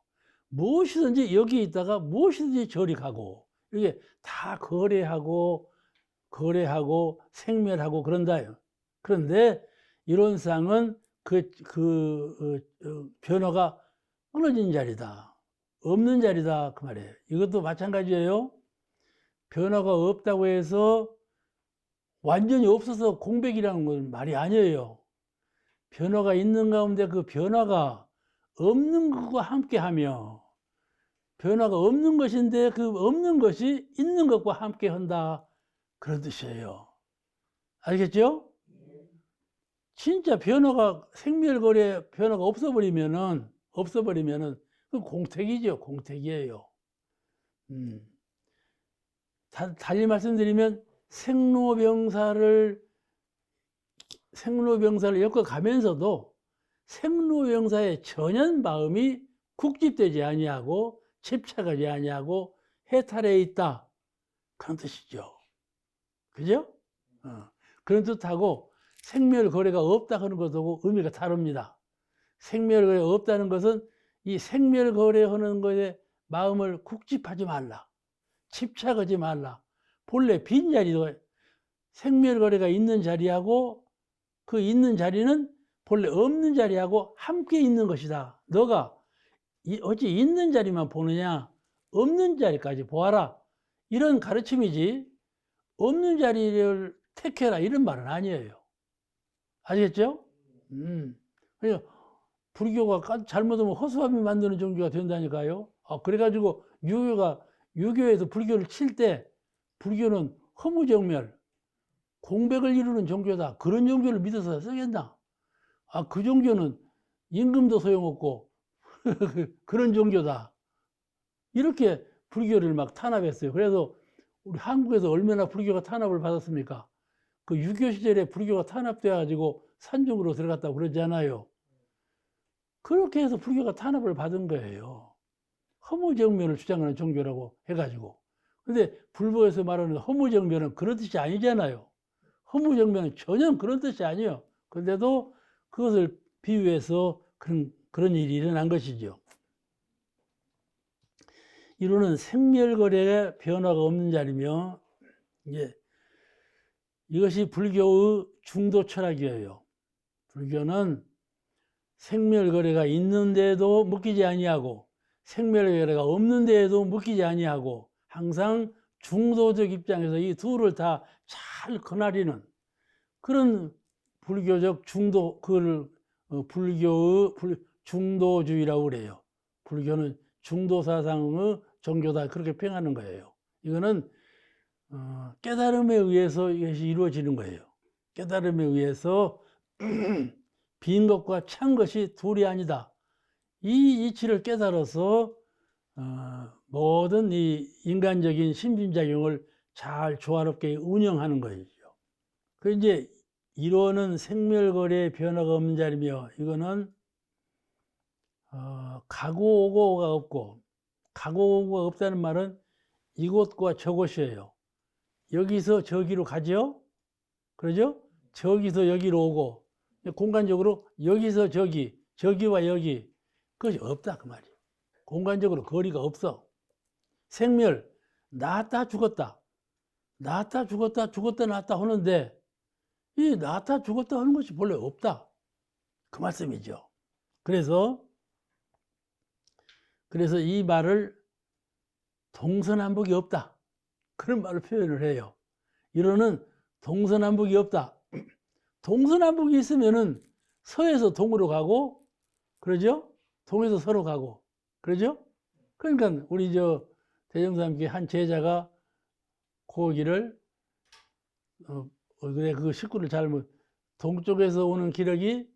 무엇이든지 여기 있다가 무엇이든지 저리 가고 이게 다 거래하고 생멸하고 그런다요. 그런데 이론상은 변화가 끊어진 자리다. 없는 자리다 그 말이에요. 이것도 마찬가지예요. 변화가 없다고 해서 완전히 없어서 공백이라는 건 말이 아니에요. 변화가 있는 가운데 그 변화가 없는 것과 함께하며 변화가 없는 것인데 그 없는 것이 있는 것과 함께한다 그런 뜻이에요. 알겠죠? 진짜 변화가, 생멸거래 변화가 없어버리면은 그 공택이죠. 공택이에요. 달리 말씀드리면 생로병사를 엮어가면서도 생로병사의 전혀 마음이 국집되지 아니하고 집착하지 아니하고 해탈해 있다. 그런 뜻이죠. 그죠? 그런 뜻하고 생멸거래가 없다 하는 것하고 의미가 다릅니다. 생멸거래가 없다는 것은 이 생멸거래하는 것에 마음을 국집하지 말라. 집착하지 말라. 본래 빈자리도 생멸거래가 있는 자리하고 그 있는 자리는 본래 없는 자리하고 함께 있는 것이다. 너가 어찌 있는 자리만 보느냐, 없는 자리까지 보아라. 이런 가르침이지 없는 자리를 택해라 이런 말은 아니에요. 아시겠죠? 그러니까 불교가 잘못하면 허수아비 만드는 종교가 된다니까요. 그래가지고 유교에서 불교를 칠 때 불교는 허무정멸, 공백을 이루는 종교다. 그런 종교를 믿어서 쓰겠나? 그 종교는 임금도 소용없고 그런 종교다. 이렇게 불교를 막 탄압했어요. 그래서 우리 한국에서 얼마나 불교가 탄압을 받았습니까? 그 유교 시절에 불교가 탄압돼가지고 산중으로 들어갔다고 그러잖아요. 그렇게 해서 불교가 탄압을 받은 거예요. 허무정면을 주장하는 종교라고 해가지고. 근데 불교에서 말하는 허무정면은 그런 뜻이 아니잖아요. 허무정면은 전혀 그런 뜻이 아니에요. 근데도 그것을 비유해서 그런 일이 일어난 것이죠. 이로는 생멸거래의 변화가 없는 자리며, 이것이 불교의 중도 철학이에요. 불교는 생멸거래가 있는데도 묶이지 아니하고 생멸거래가 없는데도 묶이지 아니하고 항상 중도적 입장에서 이 둘을 다 잘 거나리는 그런 불교적 그걸 불교의 중도주의라고 그래요. 불교는 중도 사상의 종교다 그렇게 평하는 거예요. 이거는 깨달음에 의해서 이것이 이루어지는 거예요. 깨달음에 의해서 빈 것과 찬 것이 둘이 아니다. 이 이치를 깨달아서 모든 이 인간적인 신진작용을 잘 조화롭게 운영하는 것이죠. 그 이제 이론은 생멸거래의 변화가 없는 자리며, 이거는 가고 오고가 없고, 가고 오고가 없다는 말은 이곳과 저곳이에요. 여기서 저기로 가죠? 그러죠? 저기서 여기로 오고, 공간적으로 여기서 저기, 저기와 여기, 그것이 없다 그 말이에요. 공간적으로 거리가 없어. 생멸, 낳았다 죽었다, 낳았다 죽었다, 죽었다 낳았다 하는데 이 낳았다 죽었다 하는 것이 본래 없다 그 말씀이죠. 그래서 이 말을 동서남북이 없다 그런 말을 표현을 해요. 이로는 동서남북이 없다. 동서남북이 있으면은 서에서 동으로 가고, 그러죠? 동에서 서로 가고, 그러죠? 그러니까 우리 대정사님께 한 제자가 고기를 그 식구를 잘못 동쪽에서 오는 기력이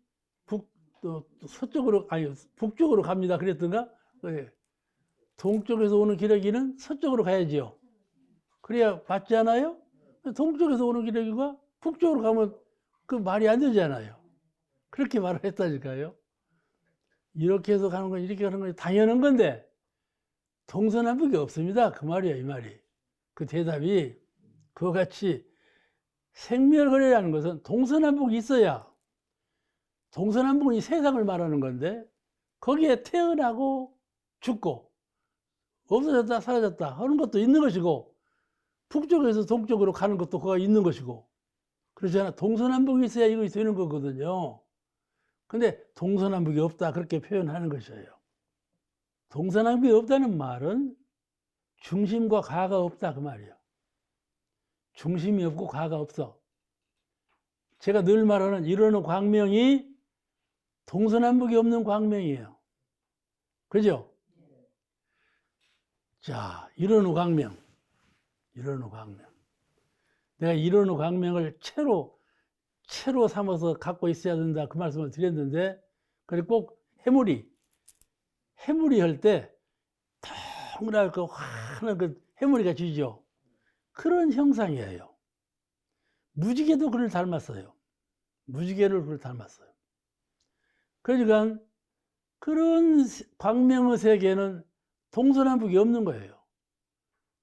서쪽으로 아니 북쪽으로 갑니다 그랬던가? 동쪽에서 오는 기러기는 서쪽으로 가야지요. 그래야 맞지 않아요? 동쪽에서 오는 기러기가 북쪽으로 가면 그 말이 안 되잖아요. 그렇게 말을 했다니까요. 이렇게 해서 가는 건 이렇게 가는 건 당연한 건데 동서남북이 없습니다. 그 말이에요, 이 말이. 그 대답이 그와 같이 생멸거래라는 것은 동서남북이 있어야, 동서남북은 이 세상을 말하는 건데 거기에 태어나고 죽고 없어졌다 사라졌다 하는 것도 있는 것이고 북쪽에서 동쪽으로 가는 것도 그가 있는 것이고 그렇잖아. 동서남북이 있어야 이것이 되는 거거든요. 근데 동서남북이 없다 그렇게 표현하는 것이에요. 동서남북이 없다는 말은 중심과 가가 없다 그 말이에요. 중심이 없고 가가 없어. 제가 늘 말하는 이러는 광명이 동서남북이 없는 광명이에요. 그죠? 자, 이러는 광명. 내가 이러는 광명을 채로 채로 삼아서 갖고 있어야 된다 그 말씀을 드렸는데, 그리고 꼭 해물이 할 때 동그랗고 환한 그 해물이가 지죠. 그런 형상이에요. 무지개도 그를 닮았어요. 무지개를 그를 닮았어요. 그러니까 그런 광명의 세계는 동서남북이 없는 거예요.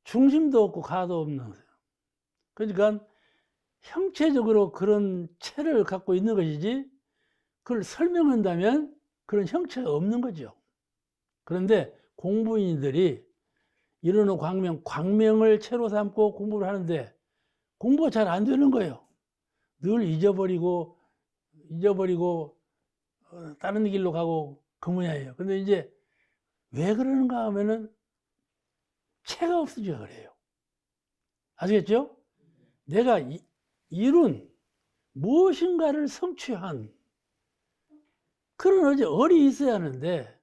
중심도 없고 가도 없는 거예요. 그러니까 형체적으로 그런 체를 갖고 있는 것이지, 그걸 설명한다면 그런 형체가 없는 거죠. 그런데 공부인들이 이런 광명을 체로 삼고 공부를 하는데 공부가 잘 안 되는 거예요. 늘 잊어버리고 다른 길로 가고 그 모양이에요. 근데 이제 왜 그러는가 하면은 체가 없어져 그래요. 아시겠죠? 내가 이룬 무엇인가를 성취한 그런 얼이 있어야 하는데,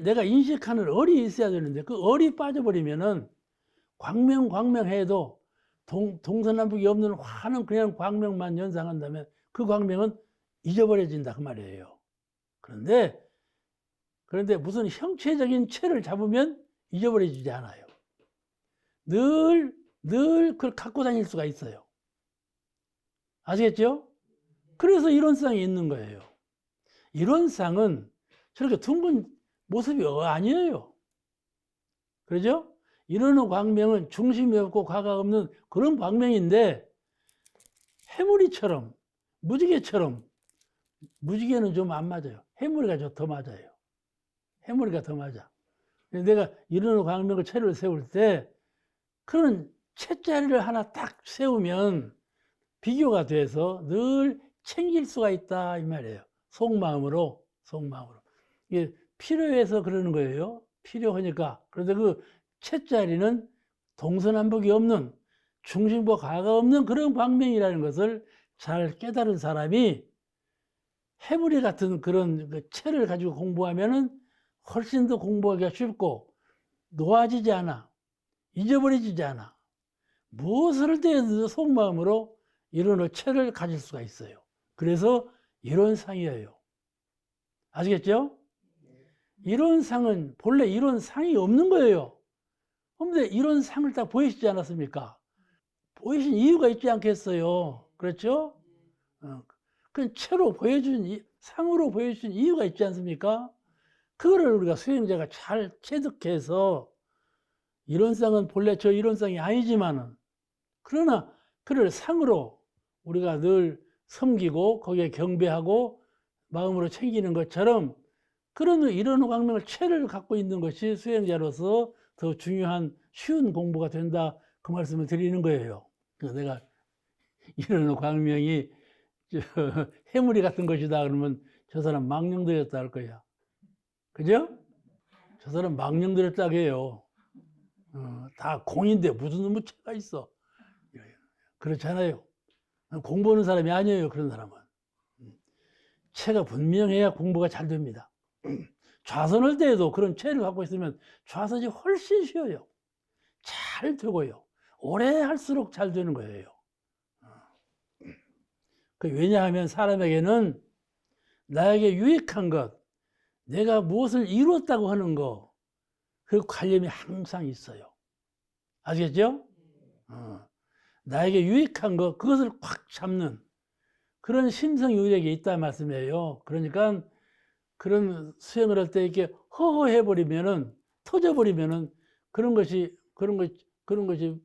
내가 인식하는 얼이 있어야 되는데, 그 얼이 빠져버리면은 광명해도 동서남북이 없는 환한 그냥 광명만 연상한다면 그 광명은 잊어버려진다 그 말이에요. 그런데 무슨 형체적인 체를 잡으면 잊어버려지지 않아요. 늘 그걸 갖고 다닐 수가 있어요. 아시겠죠? 그래서 이론상이 있는 거예요. 이론상은 저렇게 둥근 모습이 아니에요. 그러죠? 이러는 광명은 중심이 없고 과가 없는 그런 광명인데, 해무리처럼, 무지개처럼, 무지개는 좀 안 맞아요. 해무리가 좀 더 맞아요. 해무리가 더 맞아. 내가 이러는 광명의 체를 세울 때 그런 채자리를 하나 딱 세우면 비교가 돼서 늘 챙길 수가 있다 이 말이에요. 속마음으로. 이게 필요해서 그러는 거예요. 필요하니까. 그런데 그 채자리는 동서남북이 없는, 중심과 가가 없는 그런 광명이라는 것을 잘 깨달은 사람이 해무리 같은 그런 그 채를 가지고 공부하면은 훨씬 더 공부하기가 쉽고, 놓아지지 않아, 잊어버리지 않아. 무엇을 할 때에도 속마음으로 이런 체를 가질 수가 있어요. 그래서 이론상이에요. 아시겠죠? 이론상은 본래 이론상이 없는 거예요. 그런데 이론상을 딱 보이시지 않았습니까? 보이신 이유가 있지 않겠어요? 그렇죠? 그 채로 보여준, 상으로 보여준 이유가 있지 않습니까? 그거를 우리가 수행자가 잘 체득해서, 이론상은 본래 저 이론상이 아니지만은, 그러나 그를 상으로 우리가 늘 섬기고 거기에 경배하고 마음으로 챙기는 것처럼, 그런 이런 광명을 체를 갖고 있는 것이 수행자로서 더 중요한 쉬운 공부가 된다 그 말씀을 드리는 거예요. 그래서 내가 이런 광명이 해무리 같은 것이다 그러면 저 사람 망령들였다 할 거야. 그죠? 저 사람 망령들였다고 해요. 다 공인데 무슨 놈의 체가 있어. 그렇잖아요. 공부하는 사람이 아니에요. 그런 사람은. 체가 분명해야 공부가 잘 됩니다. 좌선할 때에도 그런 체를 갖고 있으면 좌선이 훨씬 쉬워요. 잘 되고요. 오래 할수록 잘 되는 거예요. 왜냐하면 사람에게는 나에게 유익한 것, 내가 무엇을 이루었다고 하는 거, 그 관념이 항상 있어요. 아시겠죠? 나에게 유익한 것, 그것을 꽉 잡는 그런 심성유력이 있다는 말씀이에요. 그러니까 그런 수행을 할 때 이렇게 허허해버리면은, 터져버리면은 그런 것이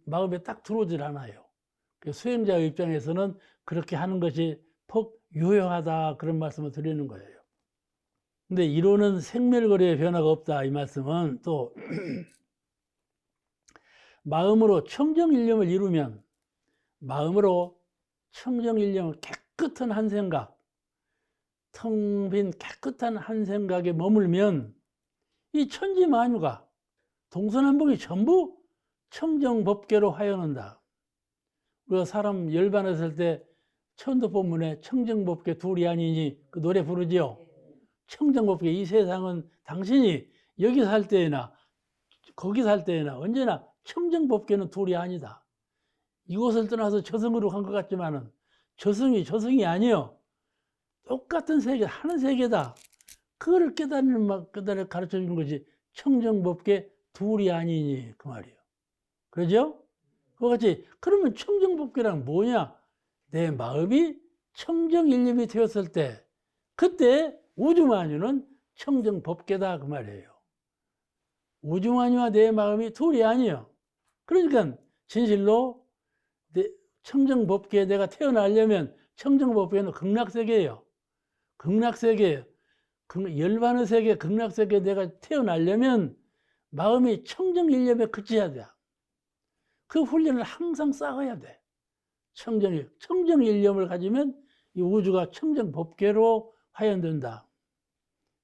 마음에 딱 들어오질 않아요. 수행자의 입장에서는 그렇게 하는 것이 퍽 유효하다 그런 말씀을 드리는 거예요. 근데 이론은 생멸거리에 변화가 없다 이 말씀은 또 마음으로 청정일념을 이루면, 마음으로 청정일념을 깨끗한 한 생각, 텅 빈 깨끗한 한 생각에 머물면 이 천지만유가 동서남북이 전부 청정법계로 하여는다. 우리가 사람 열반했을 때 천도법문에 청정법계 둘이 아니니 그 노래 부르지요. 청정법계, 이 세상은 당신이 여기 살 때나 거기 살 때나 언제나 청정법계는 둘이 아니다. 이곳을 떠나서 저승으로 간 것 같지만은 저승이 아니요. 똑같은 세계, 하는 세계다. 그거를 깨달을 가르쳐 주는 것이 청정법계 둘이 아니니 그 말이에요. 그러죠? 그와 같이 그러면 청정법계란 뭐냐? 내 마음이 청정일념이 되었을 때 그때 우주만유는 청정법계다 그 말이에요. 우주만유와 내 마음이 둘이 아니에요. 그러니까 진실로 청정법계에 내가 태어나려면 청정법계는 극락세계예요. 극락세계예요. 열반의 세계, 극락세계에 내가 태어나려면 마음이 청정일념에 그쳐야 돼. 그 훈련을 항상 쌓아야 돼. 청정일념을 가지면 이 우주가 청정법계로 화연된다.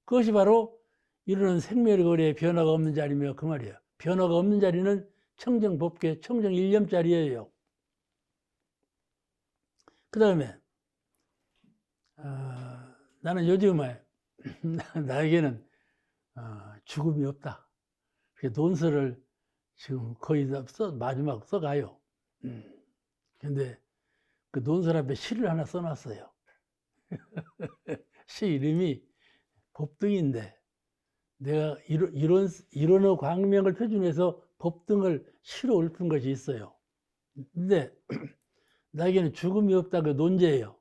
그것이 바로 이루는 생멸거래의 변화가 없는 자리며 그 말이에요. 변화가 없는 자리는 청정법계, 청정일념자리예요. 그 다음에 나는 요즘에 나에게는 죽음이 없다. 논설을 지금 거의 다 마지막 써가요. 근데 그 논설 앞에 시를 하나 써놨어요. 시 이름이 법등인데 내가 이론의 광명을 표준해서 법등을 시로 읊은 것이 있어요. 근데 나에게는 죽음이 없다 그 논제예요.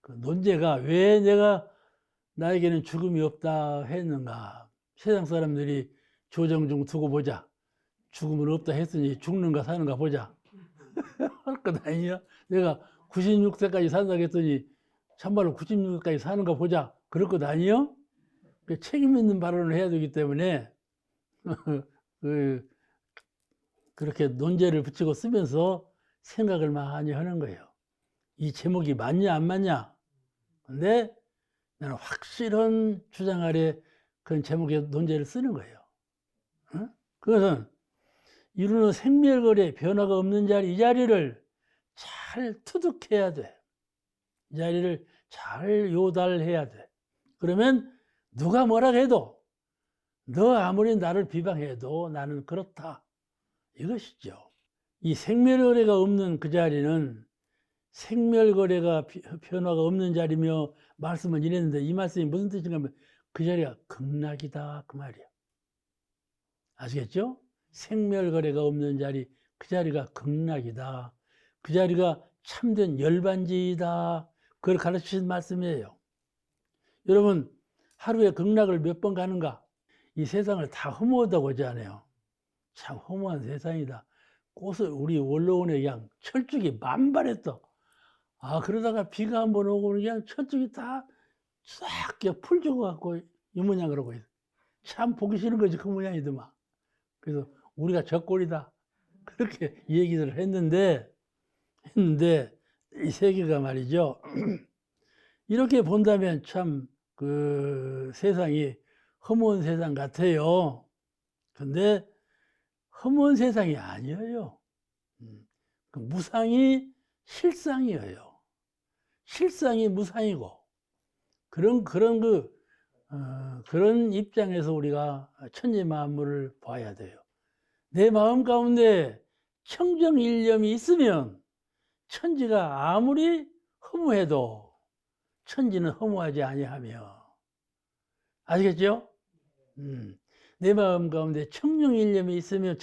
그 논제가 왜 내가 나에게는 죽음이 없다 했는가. 세상 사람들이 조정중 두고 보자. 죽음은 없다 했으니 죽는가 사는가 보자. 할 것 아니냐? 내가 96세까지 산다고 했더니 참말로 96세까지 사는가 보자. 그럴 것 아니요? 책임 있는 발언을 해야 되기 때문에 그렇게 논제를 붙이고 쓰면서 생각을 많이 하는 거예요. 이 제목이 맞냐 안 맞냐? 근데 나는 확실한 주장 아래 그런 제목의 논제를 쓰는 거예요. 그것은 이루는 생멸거래 변화가 없는 자리, 이 자리를 잘 투득해야 돼. 이 자리를 잘 요달해야 돼. 그러면 누가 뭐라 해도 너 아무리 나를 비방해도 나는 그렇다. 이것이죠. 이 생멸거래가 없는 그 자리는 생멸거래가 변화가 없는 자리며 말씀을 이랬는데 이 말씀이 무슨 뜻인가 하면 그 자리가 극락이다 그 말이야. 아시겠죠? 생멸거래가 없는 자리, 그 자리가 극락이다. 그 자리가 참된 열반지이다. 그걸 가르치신 말씀이에요. 여러분 하루에 극락을 몇 번 가는가? 이 세상을 다 허무하다고 하지 않아요. 참 허무한 세상이다. 우리 원로원에 그냥 철쭉이 만발했어. 그러다가 비가 한번 오고 그냥 철쭉이 다 싹 풀 죽어갖고 이 모양 그러고 있어. 참 보기 싫은 거지 그 모양이더만. 그래서 우리가 저 꼴이다. 그렇게 얘기를 했는데 이 세계가 말이죠. 이렇게 본다면 참 그 세상이 허무한 세상 같아요. 근데 허무한 세상이 아니에요. 그 무상이 실상이에요. 실상이 무상이고 그런 입장에서 우리가 천지 만물을 봐야 돼요. 내 마음 가운데 청정일념이 있으면 천지가 아무리 허무해도 천지는 허무하지 아니하며. 아시겠죠? 내 마음 가운데 청정일념이 있으면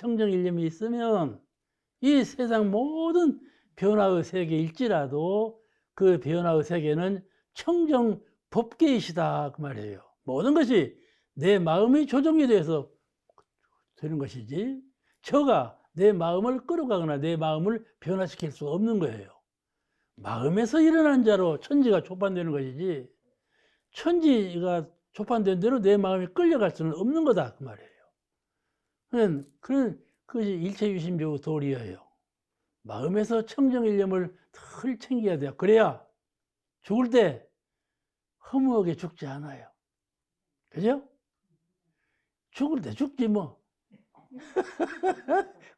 이 세상 모든 변화의 세계일지라도 그 변화의 세계는 청정법계이시다 그 말이에요. 모든 것이 내 마음이 조정이 돼서 되는 것이지 저가 내 마음을 끌어가거나 내 마음을 변화시킬 수가 없는 거예요. 마음에서 일어난 자로 천지가 조판되는 것이지 천지가 조판된 대로 내 마음이 끌려갈 수는 없는 거다 그 말이에요. 그것이 일체유심조 도리예요. 마음에서 청정일념을 늘 챙겨야 돼요. 그래야 죽을 때 허무하게 죽지 않아요. 그죠? 죽을 때 죽지 뭐.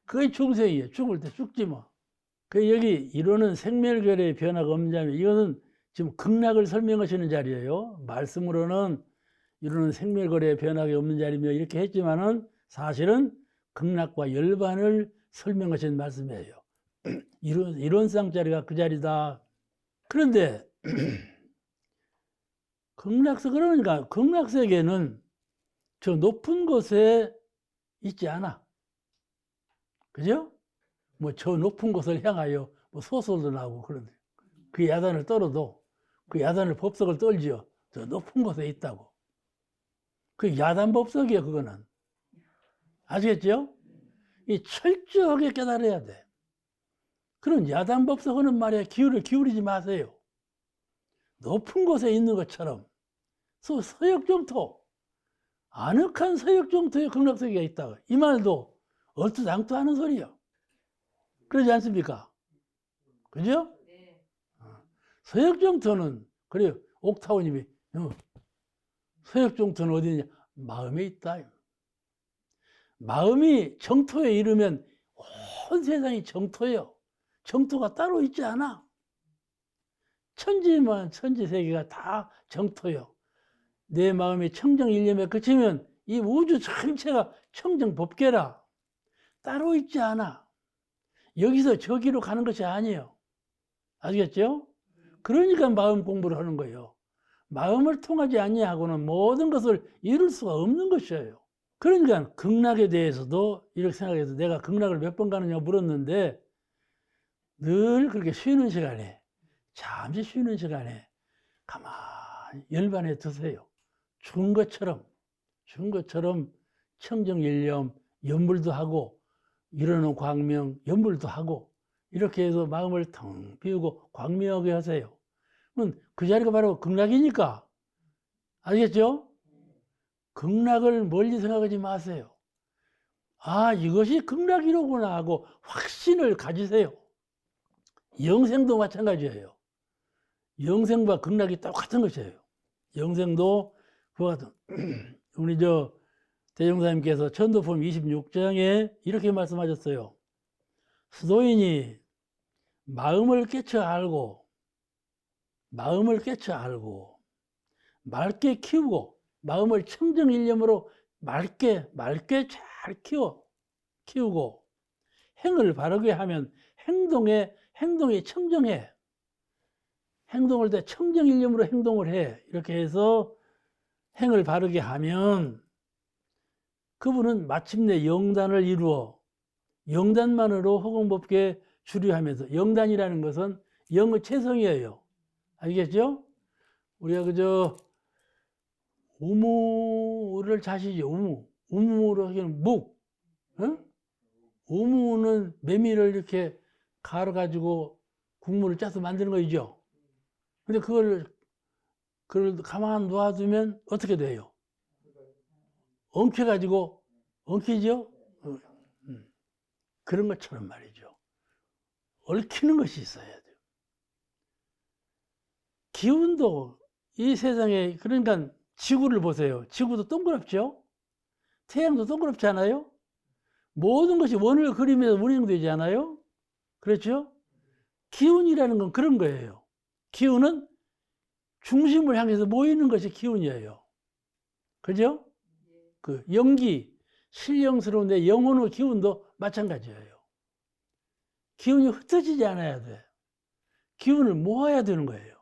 그게 중생이에요. 죽을 때 죽지 뭐. 여기 이론은 생멸결의 변화가 없는 자면 이것은 지금 극락을 설명하시는 자리예요. 말씀으로는 이론은 생멸거래의 변화가 없는 자리며 이렇게 했지만은 사실은 극락과 열반을 설명하신 말씀이에요. 이론상 자리가 그 자리다. 그런데 그러니까 극락세계는 저 높은 곳에 있지 않아. 그죠? 뭐 저 높은 곳을 향하여 뭐 소설도 나오고 그런데 그 야단을 떨어도 그 야단을 법석을 떨지요. 저 높은 곳에 있다고. 그 야단 법석이에요, 그거는. 아시겠죠? 이 철저하게 깨달아야 돼. 그런 야단 법석은 말이야, 기울이지 마세요. 높은 곳에 있는 것처럼 서역정토, 아늑한 서역정토에 극락세계가 있다. 이 말도 얼토당토하는 소리야. 그러지 않습니까? 그죠? 네. 서역정토는 그래요. 옥타오님이 서역정토는 어디 있냐? 마음에 있다. 마음이 정토에 이르면 온 세상이 정토예요. 정토가 따로 있지 않아. 천지세계가 다 정토예요. 내 마음이 청정일념에 그치면 이 우주 전체가 청정법계라. 따로 있지 않아. 여기서 저기로 가는 것이 아니에요. 아시겠죠? 그러니까 마음 공부를 하는 거예요. 마음을 통하지 아니하고는 모든 것을 이룰 수가 없는 것이에요. 그러니까 극락에 대해서도 이렇게 생각해서 내가 극락을 몇 번 가느냐 물었는데 늘 그렇게 쉬는 시간에 잠시 쉬는 시간에 가만히 열반에 드세요. 죽은 것처럼 청정일념 연불도 하고 이러는 광명 연불도 하고 이렇게 해서 마음을 텅 비우고 광명하게 하세요. 그럼 그 자리가 바로 극락이니까. 알겠죠? 극락을 멀리 생각하지 마세요. 아, 이것이 극락이로구나 하고 확신을 가지세요. 영생도 마찬가지예요. 영생과 극락이 똑같은 것이에요. 영생도 그와 같은 우리 대종사님께서 천도품 26장에 이렇게 말씀하셨어요. 수도인이 마음을 깨쳐 알고 맑게 키우고 마음을 청정일념으로 맑게 잘 키우고 행을 바르게 하면 행동이 청정해. 행동을 때 청정일념으로 행동을 해. 이렇게 해서 행을 바르게 하면 그분은 마침내 영단을 이루어 영단만으로 허공법계 주류하면서 영단이라는 것은 영의 체성이에요. 알겠죠? 우리가 우무를 자시죠. 우무로 하기는 묵. 응? 우무는 메밀을 이렇게 갈아가지고 국물을 짜서 만드는 거죠. 근데 그걸 가만 놔두면 어떻게 돼요? 엉키죠? 그런 것처럼 말이죠. 얽히는 것이 있어야 돼요. 기운도 이 세상에, 그러니까 지구를 보세요. 지구도 동그랗죠? 태양도 동그랗지 않아요? 모든 것이 원을 그리면서 운행되지 않아요? 그렇죠? 기운이라는 건 그런 거예요. 기운은 중심을 향해서 모이는 것이 기운이에요. 그죠? 그 영기, 신령스러운 내 영혼의 기운도 마찬가지예요. 기운이 흩어지지 않아야 돼. 기운을 모아야 되는 거예요.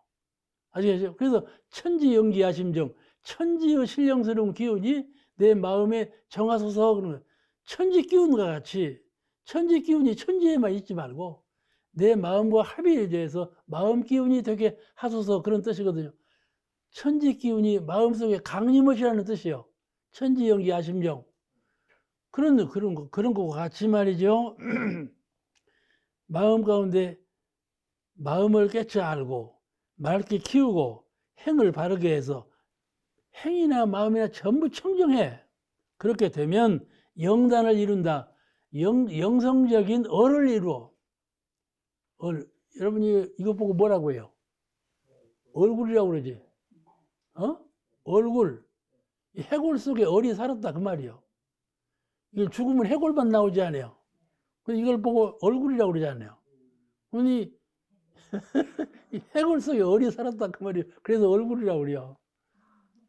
아시겠죠? 그래서 천지영기야심정, 천지의 신령스러운 기운이 내 마음에 정하소서 그런 거예요. 천지 기운과 같이 천지 기운이 천지에만 있지 말고 내 마음과 합의에 대해서 마음 기운이 되게 하소서 그런 뜻이거든요. 천지 기운이 마음속에 강림엇이라는 뜻이에요. 천지영기 아심정. 그런 거와 같이 말이죠. 마음 가운데 마음을 깨쳐 알고 맑게 키우고 행을 바르게 해서 행이나 마음이나 전부 청정해. 그렇게 되면 영단을 이룬다. 영성적인 얼을 이루어. 여러분이 이거 보고 뭐라고 해요? 얼굴이라고 그러지. 얼굴. 해골 속에 얼이 살았다 그 말이요. 이게 죽으면 해골만 나오지 않아요. 이걸 보고 얼굴이라고 그러잖아요. 아니 해골 속에 얼이 살았다 그 말이에요. 그래서 얼굴이라고 그래요.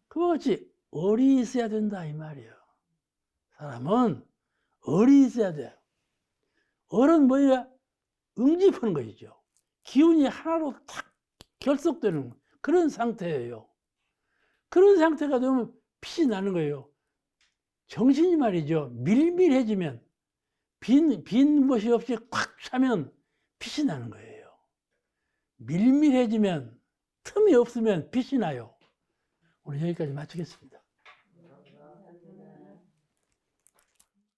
그와 같이 얼이 있어야 된다 이 말이에요. 사람은 얼이 있어야 돼요. 얼은 뭐야? 응집하는 것이죠. 기운이 하나로 탁 결속되는 그런 상태예요. 그런 상태가 되면 빛이 나는 거예요. 정신이 말이죠. 밀밀해지면, 빈 곳이 없이 꽉 차면 빛이 나는 거예요. 밀밀해지면, 틈이 없으면 빛이 나요. 오늘 여기까지 마치겠습니다.